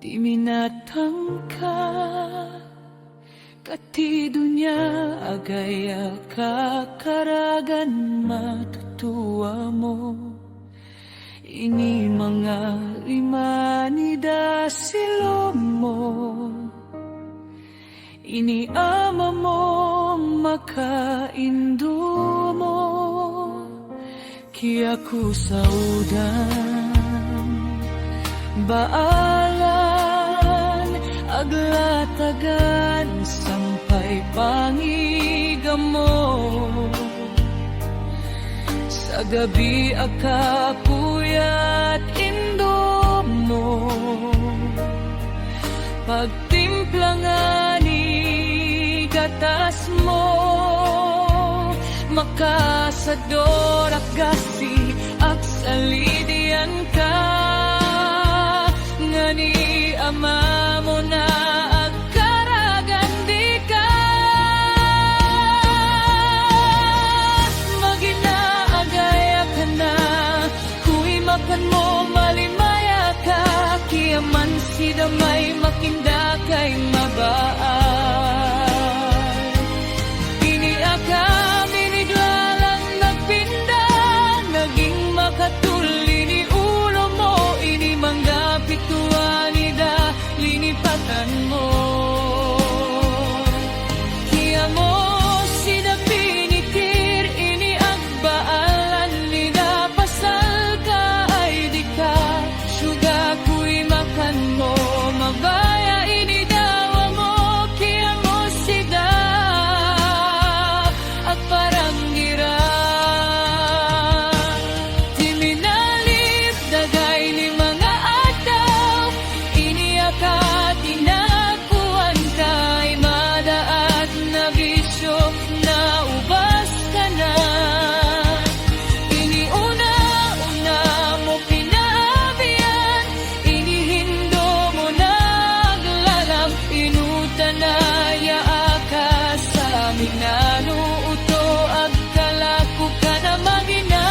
Di minatangka kati dunya agaya kakaragan matutuwa mo. Ini mga limanida silom mo. Ini ama mo makaindo mo. Kaya ku saudan baalan aglatagan sampai pangigam mo. Sa gabi akapuyat indo mo. Pagtimplangani gatas mo. Makasador agasi aksalidian ka. Ngani ama mo na agkaragan di ka. Maginaagaya ka na. Kui makan mo malimaya ka. Kiaman si damay makinda kay mabaal. Ini akam iniglalang nagpinda. Naging makatuli ni ulo mo. Ini manggapit tuwanida linipatan mo. Kaya mo sida pinitir. Ini agbaalan nida pasal ka ay di ka. Syuga kuy makan mo. Mabaya ini dawa mo. Kaya mo sida at parang gira. Di minalip dagay ni mga ataw. Ini akat inakuan kay madaat na bisyo na ubas ka na. Ini una-una mo pinabiyan. Ini hindo mo naglalam. Inutan na yaaka sa minanuuto. Agkalako ka na maginang.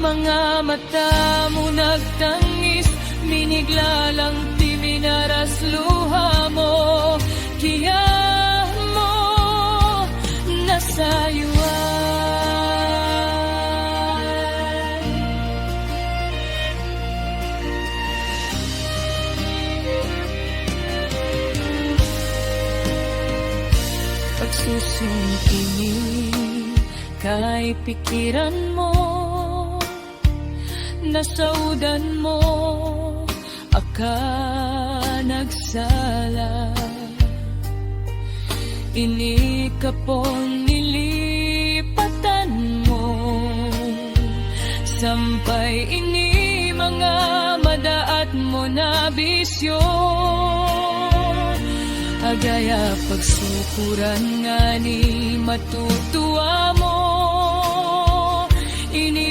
Mga mata mo nagtangis. Miniglalang ti minaras luha mo. Kaya mo nasayuan. Pagsusing kini kay pikiran mo. Nasaudan mo aka nagsala. Ini kapon nilipatan mo. Sampay ini mga madaat mo na bisyo. Agaya pagsukuran nga ni matutuwa mo. Ini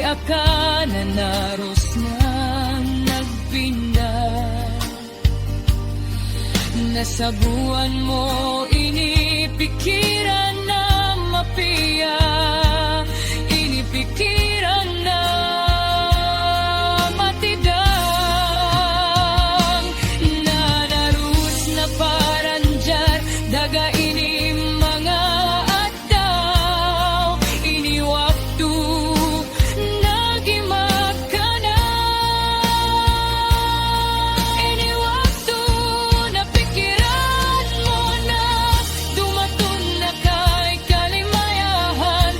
aka na naros na nagpinda. Nasabuan mo ini pikiran na mapiya. Ini pikiran na matidang. Nanarus na paranjar daga ini mga ataw. Ini waktu nagimak ka na. Ini waktu na pikiran mo na dumatun na kay kalimayahan.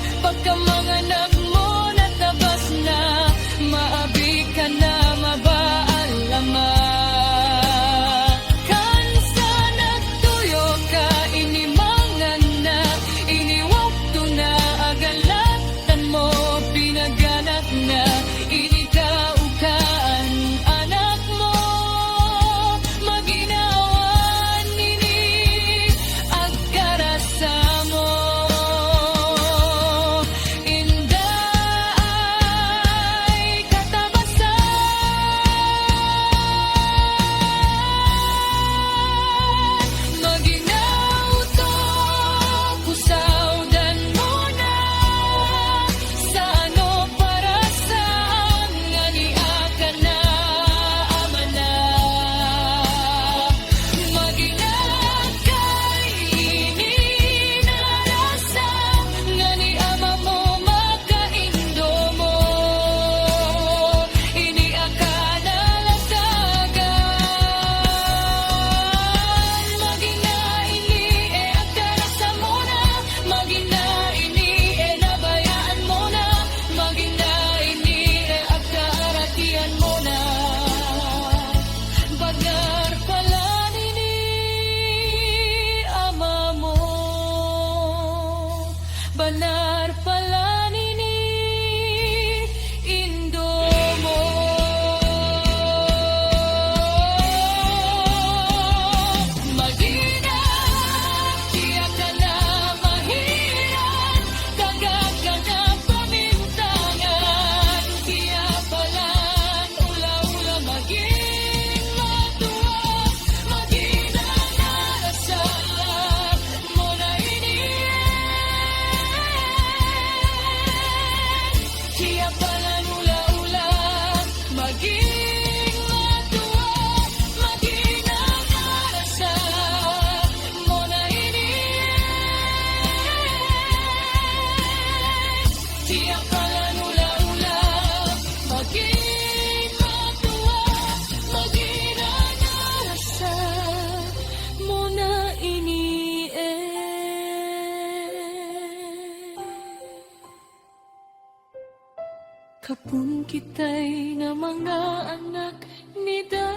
Kapun kita'y na mga anak ni da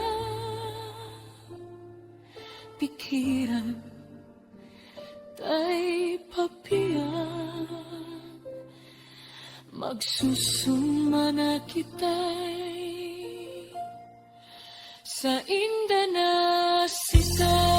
pikiran tay papiyan magsusuma na kita'y sa inda na sita.